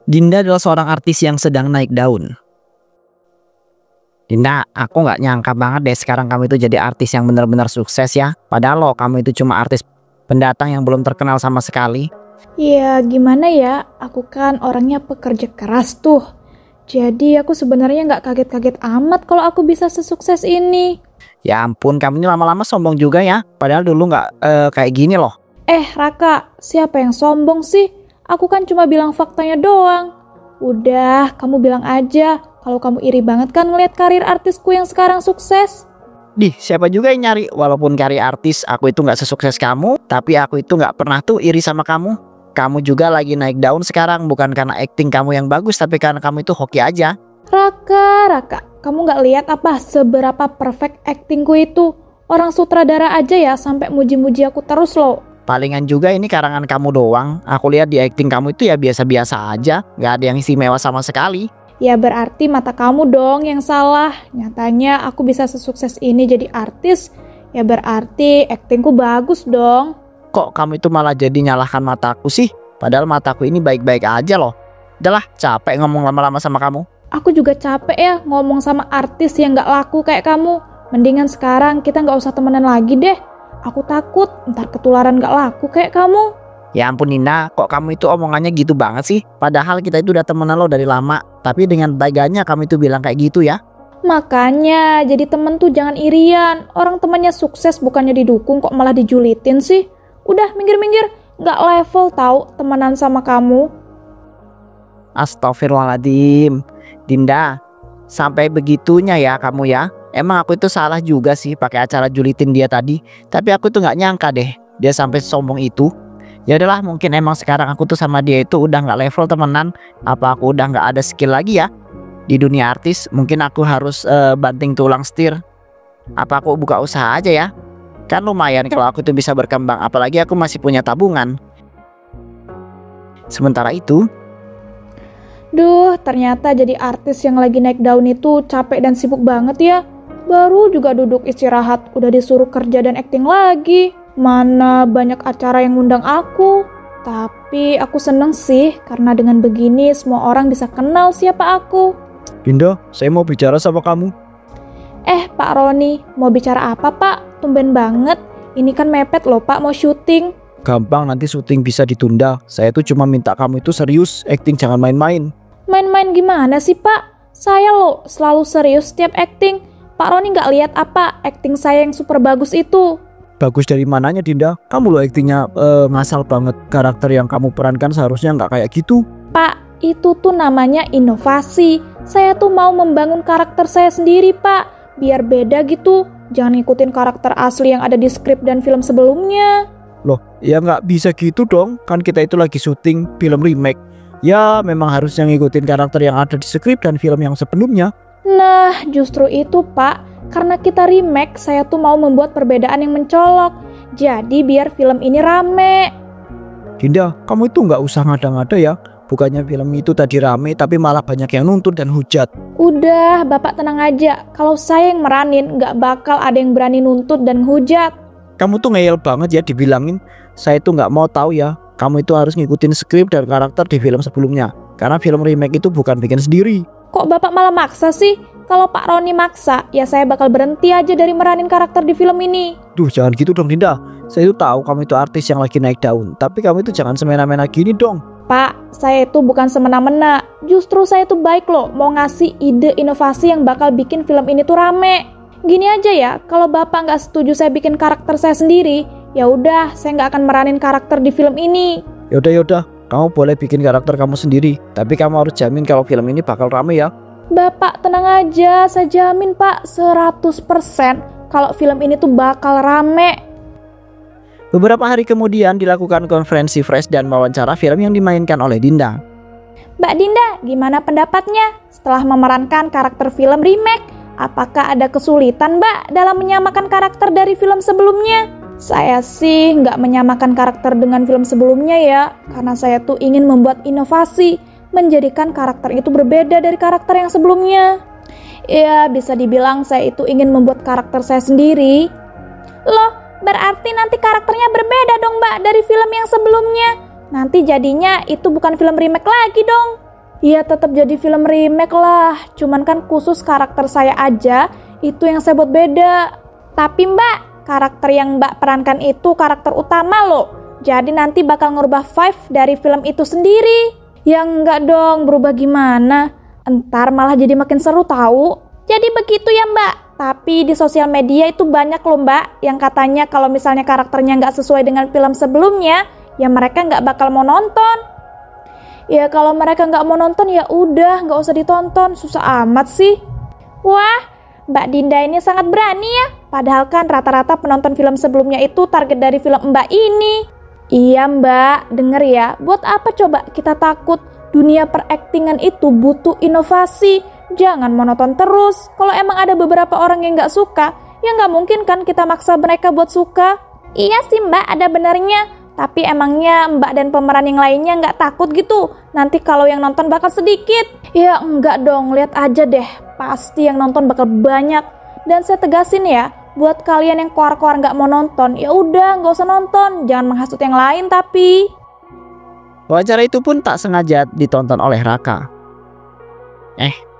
Dinda adalah seorang artis yang sedang naik daun. Dinda, aku nggak nyangka banget deh sekarang kamu itu jadi artis yang benar-benar sukses ya. Padahal loh kamu itu cuma artis pendatang yang belum terkenal sama sekali. Ya gimana ya, aku kan orangnya pekerja keras tuh. Jadi aku sebenarnya nggak kaget-kaget amat kalau aku bisa sesukses ini. Ya ampun, kamu ini lama-lama sombong juga ya. Padahal dulu nggak kayak gini loh. Raka, siapa yang sombong sih? Aku kan cuma bilang faktanya doang. Udah, kamu bilang aja kalau kamu iri banget kan ngeliat karir artisku yang sekarang sukses. Siapa juga yang nyari? Walaupun karir artis aku itu nggak sesukses kamu, tapi aku itu nggak pernah tuh iri sama kamu. Kamu juga lagi naik daun sekarang, bukan karena acting kamu yang bagus, tapi karena kamu itu hoki aja. Raka, kamu nggak lihat apa seberapa perfect actingku itu? Orang sutradara aja ya sampai muji-muji aku terus loh. Palingan juga ini karangan kamu doang. Aku lihat di acting kamu itu ya biasa-biasa aja, nggak ada yang istimewa sama sekali. Ya berarti mata kamu dong yang salah. Nyatanya aku bisa sesukses ini jadi artis, ya berarti actingku bagus dong. Kok kamu itu malah jadi nyalahkan mataku sih? Padahal mataku ini baik-baik aja loh. Udahlah, capek ngomong lama-lama sama kamu. Aku juga capek ya ngomong sama artis yang gak laku kayak kamu. Mendingan sekarang kita gak usah temenan lagi deh. Aku takut ntar ketularan gak laku kayak kamu. Ya ampun Nina, kok kamu itu omongannya gitu banget sih? Padahal kita itu udah temenan lo dari lama. Tapi dengan baganya kamu itu bilang kayak gitu ya. Makanya jadi temen tuh jangan irian. Orang temennya sukses bukannya didukung kok malah dijulitin sih. Udah minggir-minggir, gak level tahu temenan sama kamu. Astagfirullahaladzim. Dinda, sampai begitunya ya kamu ya. Emang aku itu salah juga sih pakai acara julitin dia tadi. Tapi aku tuh nggak nyangka deh dia sampai sombong itu. Ya udahlah, mungkin emang sekarang aku tuh sama dia itu udah nggak level temenan. Apa aku udah nggak ada skill lagi ya di dunia artis? Mungkin aku harus banting tulang setir. Apa aku buka usaha aja ya? Kan lumayan kalau aku tuh bisa berkembang. Apalagi aku masih punya tabungan. Sementara itu, duh, ternyata jadi artis yang lagi naik daun itu capek dan sibuk banget ya. Baru juga duduk istirahat, udah disuruh kerja dan acting lagi. Mana banyak acara yang ngundang aku. Tapi aku seneng sih, karena dengan begini semua orang bisa kenal siapa aku. Dinda, saya mau bicara sama kamu. Pak Roni, mau bicara apa Pak? Tumben banget, ini kan mepet loh Pak mau syuting. Gampang, nanti syuting bisa ditunda. Saya tuh cuma minta kamu itu serius, acting jangan main-main. Main-main gimana sih Pak? Saya loh selalu serius setiap acting. Pak Roni gak lihat apa acting saya yang super bagus itu? Bagus dari mananya Dinda? Kamu loh actingnya ngasal banget. Karakter yang kamu perankan seharusnya nggak kayak gitu. Pak, itu tuh namanya inovasi. Saya tuh mau membangun karakter saya sendiri Pak, biar beda gitu. Jangan ngikutin karakter asli yang ada di skrip dan film sebelumnya. Loh, ya nggak bisa gitu dong. Kan kita itu lagi syuting film remake. Ya memang harusnya ngikutin karakter yang ada di skrip dan film yang sebelumnya. Nah, justru itu Pak. Karena kita remake, saya tuh mau membuat perbedaan yang mencolok. Jadi biar film ini rame. Dinda, kamu itu nggak usah ngada-ngada ya. Bukannya film itu tadi rame, tapi malah banyak yang nuntut dan hujat. Udah, Bapak tenang aja. Kalau saya yang meranin, nggak bakal ada yang berani nuntut dan hujat. Kamu tuh ngeyel banget ya dibilangin. Saya tuh nggak mau tahu ya. Kamu itu harus ngikutin skrip dan karakter di film sebelumnya. Karena film remake itu bukan bikin sendiri. Kok Bapak malah maksa sih? Kalau Pak Roni maksa, ya saya bakal berhenti aja dari meranin karakter di film ini. Duh, jangan gitu dong Dinda. Saya itu tahu kamu itu artis yang lagi naik daun. Tapi kamu itu jangan semena-mena gini dong. Pak, saya itu bukan semena-mena. Justru saya itu baik loh, mau ngasih ide inovasi yang bakal bikin film ini tuh rame. Gini aja ya, kalau Bapak nggak setuju saya bikin karakter saya sendiri, ya udah, saya nggak akan meranin karakter di film ini. Yaudah, kamu boleh bikin karakter kamu sendiri. Tapi kamu harus jamin kalau film ini bakal rame ya. Bapak tenang aja, saya jamin Pak 100% kalau film ini tuh bakal rame. Beberapa hari kemudian dilakukan konferensi press dan wawancara film yang dimainkan oleh Dinda. Mbak Dinda, gimana pendapatnya setelah memerankan karakter film remake? Apakah ada kesulitan Mbak dalam menyamakan karakter dari film sebelumnya? Saya sih nggak menyamakan karakter dengan film sebelumnya ya, karena saya tuh ingin membuat inovasi, menjadikan karakter itu berbeda dari karakter yang sebelumnya. Ya, bisa dibilang saya itu ingin membuat karakter saya sendiri. Loh, berarti nanti karakternya berbeda dong Mbak dari film yang sebelumnya. Nanti jadinya itu bukan film remake lagi dong. Ya tetap jadi film remake lah, cuman kan khusus karakter saya aja, itu yang saya buat beda. Tapi Mbak, karakter yang Mbak perankan itu karakter utama loh. Jadi nanti bakal ngerubah vibe dari film itu sendiri. Ya enggak dong, berubah gimana? Entar malah jadi makin seru tahu. Jadi begitu ya Mbak. Tapi di sosial media itu banyak loh Mbak yang katanya kalau misalnya karakternya nggak sesuai dengan film sebelumnya, ya mereka nggak bakal mau nonton. Ya kalau mereka nggak mau nonton ya udah nggak usah ditonton, susah amat sih. Wah, Mbak Dinda ini sangat berani ya. Padahal kan rata-rata penonton film sebelumnya itu target dari film Mbak ini. Iya Mbak, denger ya. Buat apa coba kita takut? Dunia peraktingan itu butuh inovasi. Jangan monoton terus. Kalau emang ada beberapa orang yang nggak suka, ya nggak mungkin kan kita maksa mereka buat suka. Iya sih Mbak, ada benarnya. Tapi emangnya Mbak dan pemeran yang lainnya nggak takut gitu? Nanti kalau yang nonton bakal sedikit. Ya enggak dong, lihat aja deh. Pasti yang nonton bakal banyak. Dan saya tegasin ya, buat kalian yang koar-koar nggak mau nonton, ya udah nggak usah nonton. Jangan menghasut yang lain tapi. Wawancara itu pun tak sengaja ditonton oleh Raka.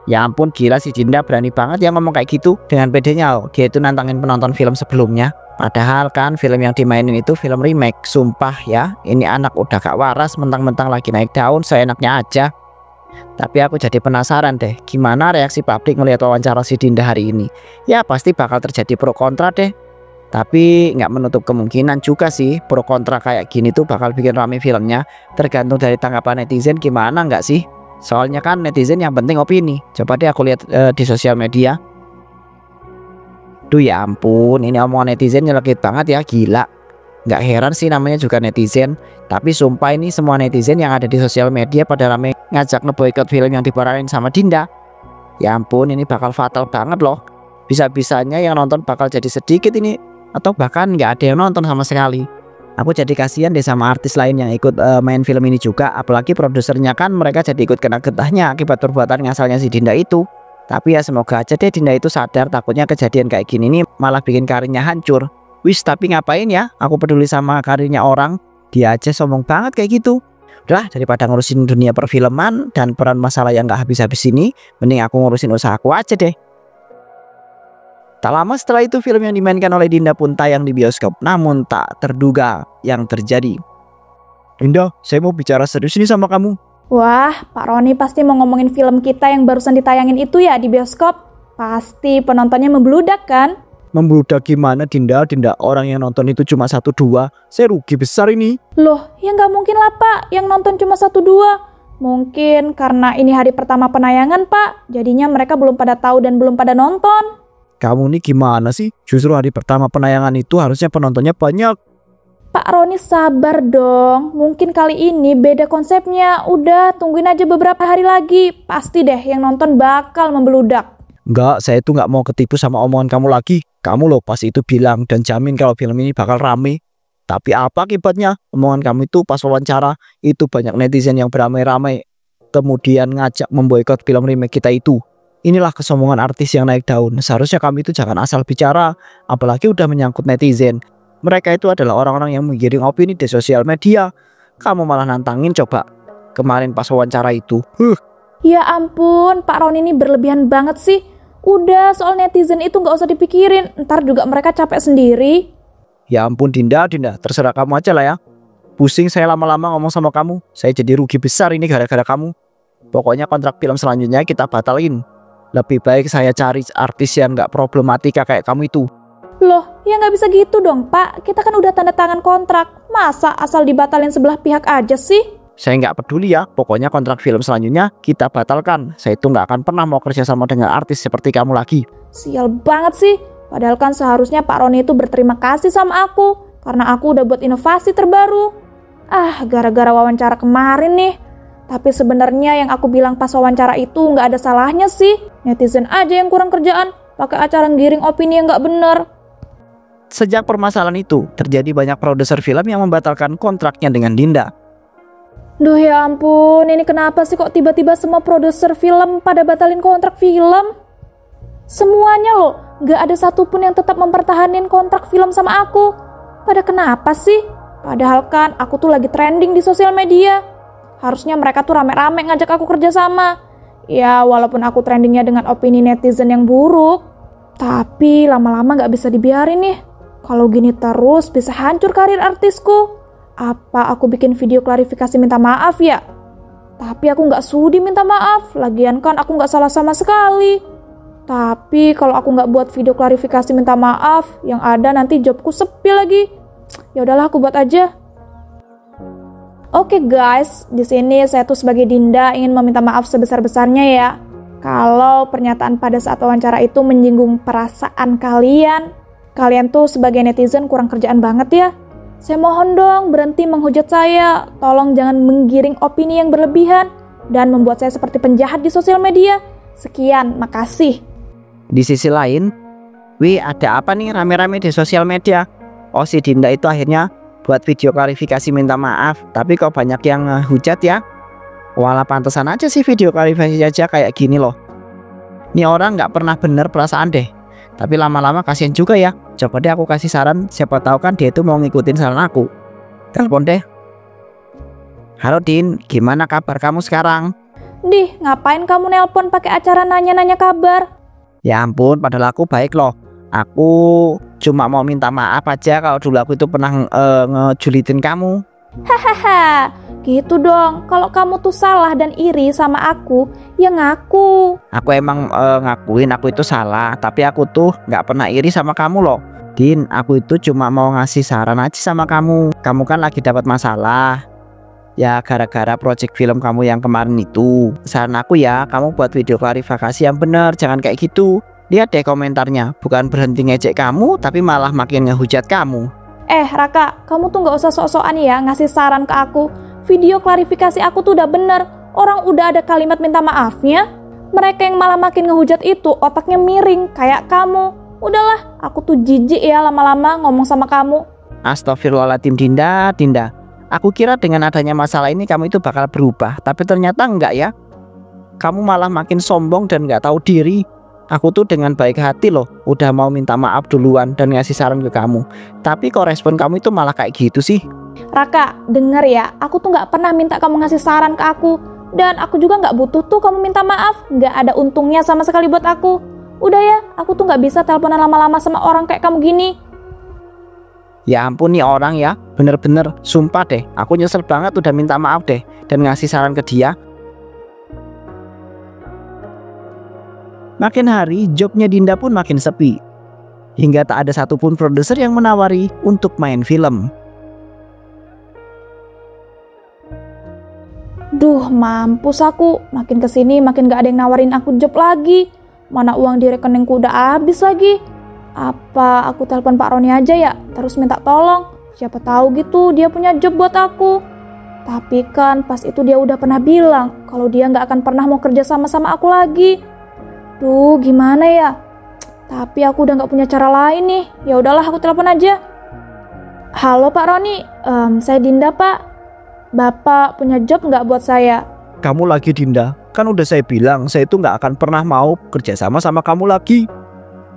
Ya ampun, gila si Dinda berani banget ya ngomong kayak gitu. Dengan pedenya dia itu nantangin penonton film sebelumnya. Padahal kan film yang dimainin itu film remake. Sumpah ya, ini anak udah gak waras, mentang-mentang lagi naik daun seenaknya aja. Tapi aku jadi penasaran deh, gimana reaksi publik melihat wawancara si Dinda hari ini. Ya pasti bakal terjadi pro kontra deh. Tapi nggak menutup kemungkinan juga sih pro kontra kayak gini tuh bakal bikin rame filmnya. Tergantung dari tanggapan netizen gimana nggak sih. Soalnya kan netizen yang penting opini. Coba deh aku lihat di sosial media. Duh ya ampun, ini omongan netizen nyelekit banget ya, gila. Nggak heran sih namanya juga netizen. Tapi sumpah ini semua netizen yang ada di sosial media pada rame ngajak ngeboikot film yang diperanin sama Dinda. Ya ampun, ini bakal fatal banget loh. Bisa-bisanya yang nonton bakal jadi sedikit ini, atau bahkan nggak ada yang nonton sama sekali. Aku jadi kasihan deh sama artis lain yang ikut main film ini juga. Apalagi produsernya kan mereka jadi ikut kena getahnya akibat perbuatan ngasalnya si Dinda itu. Tapi ya semoga aja deh Dinda itu sadar, takutnya kejadian kayak gini nih malah bikin karirnya hancur. Wis, tapi ngapain ya aku peduli sama karirnya orang. Dia aja sombong banget kayak gitu. Udah, daripada ngurusin dunia perfilman dan peran masalah yang gak habis-habis ini, mending aku ngurusin usahaku aja deh. Tak lama setelah itu film yang dimainkan oleh Dinda pun tayang di bioskop. Namun tak terduga yang terjadi. Dinda, saya mau bicara serius ini sama kamu. Wah, Pak Roni pasti mau ngomongin film kita yang barusan ditayangin itu ya di bioskop. Pasti penontonnya membludak kan? Membludak gimana Dinda? Dinda, orang yang nonton itu cuma 1-2. Saya rugi besar ini. Loh, ya nggak mungkin lah Pak, yang nonton cuma 1-2. Mungkin karena ini hari pertama penayangan Pak, jadinya mereka belum pada tahu dan belum pada nonton. Kamu nih gimana sih? Justru hari pertama penayangan itu harusnya penontonnya banyak. Pak Roni sabar dong, mungkin kali ini beda konsepnya. Udah, tungguin aja beberapa hari lagi. Pasti deh yang nonton bakal membludak. Enggak, saya itu nggak mau ketipu sama omongan kamu lagi. Kamu loh pas itu bilang dan jamin kalau film ini bakal rame. Tapi apa akibatnya? Omongan kamu itu pas wawancara, itu banyak netizen yang beramai-ramai kemudian ngajak memboikot film remake kita itu. Inilah kesombongan artis yang naik daun. Seharusnya kami itu jangan asal bicara, apalagi udah menyangkut netizen. Mereka itu adalah orang-orang yang menggiring opini di sosial media. Kamu malah nantangin coba kemarin pas wawancara itu. Ya ampun, Pak Roni ini berlebihan banget sih. Udah, soal netizen itu nggak usah dipikirin. Ntar juga mereka capek sendiri. Ya ampun Dinda, terserah kamu aja lah ya. Pusing saya lama-lama ngomong sama kamu. Saya jadi rugi besar ini gara-gara kamu. Pokoknya kontrak film selanjutnya kita batalin. Lebih baik saya cari artis yang nggak problematika kayak kamu itu. Loh, ya nggak bisa gitu dong Pak. Kita kan udah tanda tangan kontrak. Masa asal dibatalin sebelah pihak aja sih? Saya nggak peduli ya. Pokoknya kontrak film selanjutnya kita batalkan. Saya itu nggak akan pernah mau kerja sama dengan artis seperti kamu lagi. Sial banget sih. Padahal kan seharusnya Pak Roni itu berterima kasih sama aku. Karena aku udah buat inovasi terbaru. Gara-gara wawancara kemarin nih. Tapi sebenarnya yang aku bilang pas wawancara itu nggak ada salahnya sih. Netizen aja yang kurang kerjaan. Pakai acara ngiring opini yang nggak bener. Sejak permasalahan itu, terjadi banyak produser film yang membatalkan kontraknya dengan Dinda. Duh ya ampun, ini kenapa sih kok tiba-tiba semua produser film pada batalin kontrak film? Semuanya loh, gak ada satupun yang tetap mempertahankan kontrak film sama aku. Pada kenapa sih? Padahal kan aku tuh lagi trending di sosial media. Harusnya mereka tuh rame-rame ngajak aku kerja sama. Ya, walaupun aku trendingnya dengan opini netizen yang buruk, tapi lama-lama gak bisa dibiarin nih. Kalau gini terus bisa hancur karir artisku. Apa aku bikin video klarifikasi minta maaf ya? Tapi aku gak sudi minta maaf. Lagian kan aku gak salah sama sekali. Tapi kalau aku gak buat video klarifikasi minta maaf, yang ada nanti jobku sepi lagi. Ya udahlah, aku buat aja. Oke guys, di sini saya tuh sebagai Dinda ingin meminta maaf sebesar-besarnya ya. Kalau pernyataan pada saat wawancara itu menyinggung perasaan kalian. Kalian tuh sebagai netizen kurang kerjaan banget ya. Saya mohon dong berhenti menghujat saya. Tolong jangan menggiring opini yang berlebihan dan membuat saya seperti penjahat di sosial media. Sekian, makasih. Di sisi lain, ada apa nih rame-rame di sosial media? Oh, si Dinda itu akhirnya buat video klarifikasi minta maaf, tapi kok banyak yang hujat ya? Walah, pantesan aja sih video klarifikasi aja kayak gini loh. Ini orang nggak pernah bener perasaan deh. Tapi lama-lama kasihan juga ya. Coba deh aku kasih saran, siapa tahu kan dia itu mau ngikutin saran aku. Telepon deh. Halo Din, gimana kabar kamu sekarang? Dih, ngapain kamu nelpon pakai acara nanya-nanya kabar? Ya ampun, padahal aku baik loh. Aku cuma mau minta maaf aja kalau dulu aku itu pernah ngejulitin kamu. Hahaha, gitu dong. Kalau kamu tuh salah dan iri sama aku, ya ngaku. Aku emang ngakuin aku itu salah, tapi aku tuh nggak pernah iri sama kamu loh. Din, aku itu cuma mau ngasih saran aja sama kamu. Kamu kan lagi dapat masalah. Ya gara-gara project film kamu yang kemarin itu. Saran aku ya, kamu buat video klarifikasi yang bener, jangan kayak gitu. Lihat deh komentarnya, bukan berhenti ngejek kamu, tapi malah makin ngehujat kamu. Raka, kamu tuh gak usah sok-sokan ya ngasih saran ke aku. Video klarifikasi aku tuh udah bener. Orang udah ada kalimat minta maafnya. Mereka yang malah makin ngehujat itu otaknya miring kayak kamu. Udahlah, aku tuh jijik ya lama-lama ngomong sama kamu. Astagfirullahaladzim Dinda. Aku kira dengan adanya masalah ini kamu itu bakal berubah, tapi ternyata enggak ya. Kamu malah makin sombong dan gak tahu diri. Aku tuh dengan baik hati loh, udah mau minta maaf duluan dan ngasih saran ke kamu. Tapi kok respon kamu itu malah kayak gitu sih? Raka, denger ya, aku tuh gak pernah minta kamu ngasih saran ke aku. Dan aku juga gak butuh tuh kamu minta maaf. Gak ada untungnya sama sekali buat aku. Udah ya, aku tuh gak bisa teleponan lama-lama sama orang kayak kamu gini. Ya ampun nih orang ya, bener-bener sumpah deh. Aku nyesel banget udah minta maaf deh dan ngasih saran ke dia. Makin hari, jobnya Dinda pun makin sepi. Hingga tak ada satupun produser yang menawari untuk main film. Duh, mampus aku. Makin kesini makin gak ada yang nawarin aku job lagi. Mana uang di rekeningku udah habis lagi. Apa aku telepon Pak Roni aja ya? Terus minta tolong. Siapa tahu gitu dia punya job buat aku. Tapi kan pas itu dia udah pernah bilang kalau dia gak akan pernah mau kerja sama-sama aku lagi. Duh, gimana ya? Tapi aku udah gak punya cara lain nih. Ya udahlah, aku telepon aja. Halo Pak Roni, saya Dinda Pak. Bapak punya job nggak buat saya? Kamu lagi Dinda? Kan udah saya bilang saya itu nggak akan pernah mau kerja sama kamu lagi.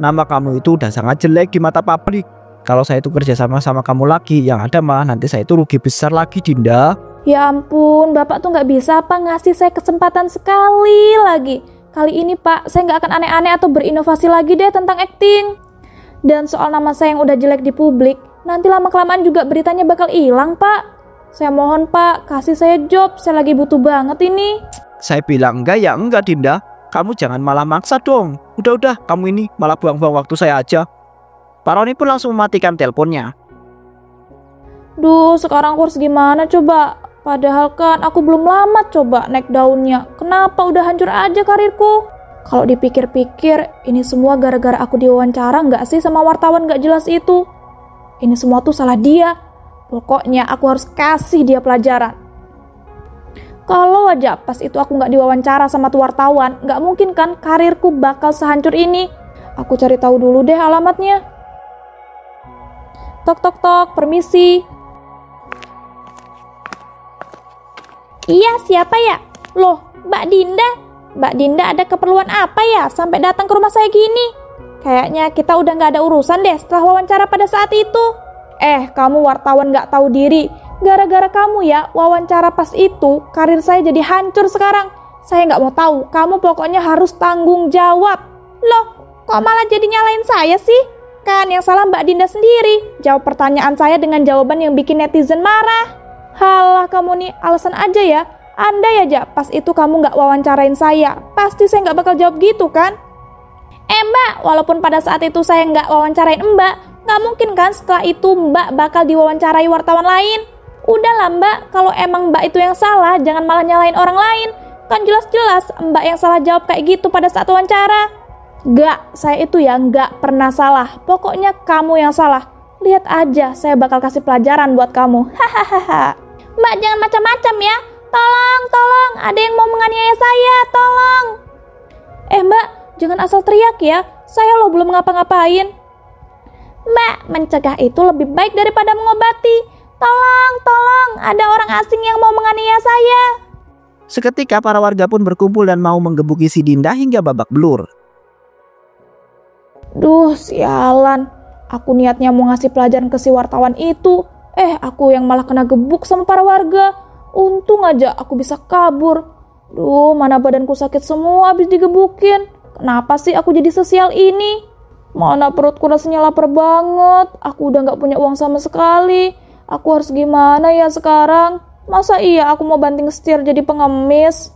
Nama kamu itu udah sangat jelek di mata publik. Kalau saya itu kerja sama kamu lagi, yang ada malah nanti saya itu rugi besar lagi Dinda. Ya ampun, Bapak tuh nggak bisa apa ngasih saya kesempatan sekali lagi. Kali ini Pak, saya nggak akan aneh-aneh atau berinovasi lagi deh tentang acting. Dan soal nama saya yang udah jelek di publik, nanti lama-kelamaan juga beritanya bakal hilang Pak. Saya mohon Pak, kasih saya job, saya lagi butuh banget ini. Saya bilang enggak ya enggak Dinda. Kamu jangan malah maksa dong. Udah, kamu ini malah buang-buang waktu saya aja. Pak Roni pun langsung mematikan teleponnya. Duh, sekarang aku harus gimana coba? Padahal kan aku belum lama coba naik daunnya. Kenapa udah hancur aja karirku? Kalau dipikir-pikir, ini semua gara-gara aku diwawancara nggak sih sama wartawan nggak jelas itu? Ini semua tuh salah dia. Pokoknya aku harus kasih dia pelajaran. Kalau aja pas itu aku nggak diwawancara sama tuh wartawan, nggak mungkin kan karirku bakal sehancur ini. Aku cari tahu dulu deh alamatnya. Tok tok tok, permisi. Iya, siapa ya? Loh, Mbak Dinda. Mbak Dinda ada keperluan apa ya sampai datang ke rumah saya gini? Kayaknya kita udah nggak ada urusan deh setelah wawancara pada saat itu. Kamu wartawan nggak tahu diri. Gara-gara kamu ya, wawancara pas itu, karir saya jadi hancur sekarang. Saya nggak mau tahu, kamu pokoknya harus tanggung jawab. Loh, kok malah jadi nyalain saya sih? Kan yang salah Mbak Dinda sendiri. Jawab pertanyaan saya dengan jawaban yang bikin netizen marah. Halah kamu nih, alasan aja ya. Andai aja pas itu kamu nggak wawancarain saya, pasti saya nggak bakal jawab gitu kan? Mbak, walaupun pada saat itu saya nggak wawancarain Mbak, nggak mungkin kan setelah itu Mbak bakal diwawancarai wartawan lain. Udahlah Mbak, kalau emang Mbak itu yang salah, jangan malah nyalain orang lain. Kan jelas-jelas Mbak yang salah jawab kayak gitu pada saat wawancara. Gak, saya itu ya nggak pernah salah. Pokoknya kamu yang salah. Lihat aja, saya bakal kasih pelajaran buat kamu. Hahaha. Mbak jangan macam-macam ya. Tolong, ada yang mau menganiaya saya, tolong. Mbak, jangan asal teriak ya. Saya loh belum ngapa-ngapain. Mbak, mencegah itu lebih baik daripada mengobati. Tolong, ada orang asing yang mau menganiaya saya. Seketika para warga pun berkumpul dan mau menggebuki si Dinda hingga babak belur. Duh, sialan. Aku niatnya mau ngasih pelajaran ke si wartawan itu. Aku yang malah kena gebuk sama para warga. Untung aja aku bisa kabur. Duh, mana badanku sakit semua habis digebukin. Kenapa sih aku jadi sesial ini? Mana perutku rasanya lapar banget. Aku udah gak punya uang sama sekali. Aku harus gimana ya sekarang? Masa iya aku mau banting setir jadi pengemis?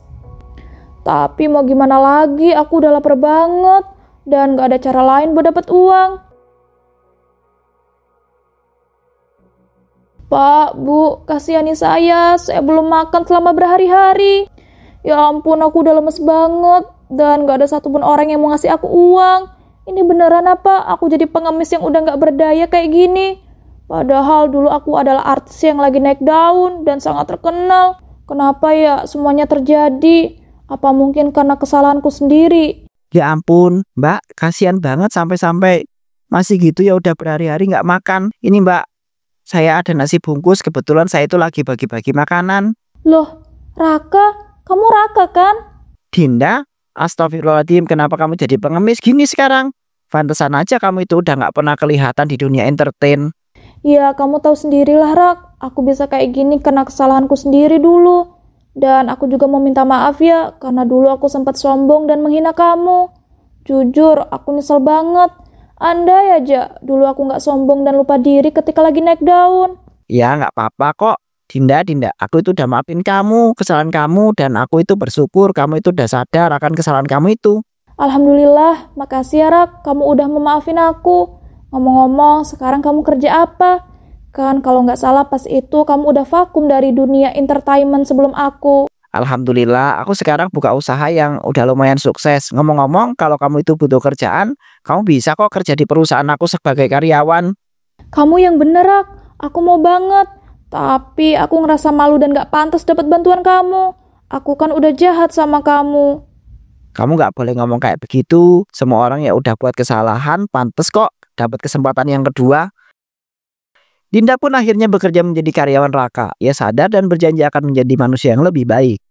Tapi mau gimana lagi, aku udah lapar banget. Dan gak ada cara lain buat dapat uang. Pak, Bu, kasihani saya belum makan selama berhari-hari. Ya ampun, aku udah lemes banget. Dan gak ada satupun orang yang mau ngasih aku uang. Ini beneran apa? Aku jadi pengemis yang udah gak berdaya kayak gini. Padahal dulu aku adalah artis yang lagi naik daun dan sangat terkenal. Kenapa ya semuanya terjadi? Apa mungkin karena kesalahanku sendiri? Ya ampun, Mbak, kasihan banget sampai-sampai masih gitu ya udah berhari-hari nggak makan. Ini Mbak, saya ada nasi bungkus, kebetulan saya itu lagi bagi-bagi makanan. Loh, Raka? Kamu Raka kan? Dinda, astagfirullahaladzim, kenapa kamu jadi pengemis gini sekarang? Pantesan aja kamu itu udah nggak pernah kelihatan di dunia entertain. Ya, kamu tahu sendirilah, Rak. Aku bisa kayak gini karena kesalahanku sendiri dulu. Dan aku juga mau minta maaf ya, karena dulu aku sempat sombong dan menghina kamu. Jujur, aku nyesel banget. Andai aja, dulu aku nggak sombong dan lupa diri ketika lagi naik daun. Ya, nggak apa-apa kok. Dinda, aku itu udah maafin kamu, kesalahan kamu, dan aku itu bersyukur kamu itu udah sadar akan kesalahan kamu itu. Alhamdulillah, makasih ya, Rak. Kamu udah memaafin aku. Ngomong-ngomong, sekarang kamu kerja apa? Kan kalau nggak salah pas itu kamu udah vakum dari dunia entertainment sebelum aku. Alhamdulillah, aku sekarang buka usaha yang udah lumayan sukses. Ngomong-ngomong, kalau kamu itu butuh kerjaan, kamu bisa kok kerja di perusahaan aku sebagai karyawan. Kamu yang bener, Rak. Aku mau banget. Tapi aku ngerasa malu dan nggak pantas dapat bantuan kamu. Aku kan udah jahat sama kamu. Kamu nggak boleh ngomong kayak begitu. Semua orang ya udah buat kesalahan, pantas kok dapat kesempatan yang kedua. Dinda pun akhirnya bekerja menjadi karyawan Raka. Ia sadar dan berjanji akan menjadi manusia yang lebih baik.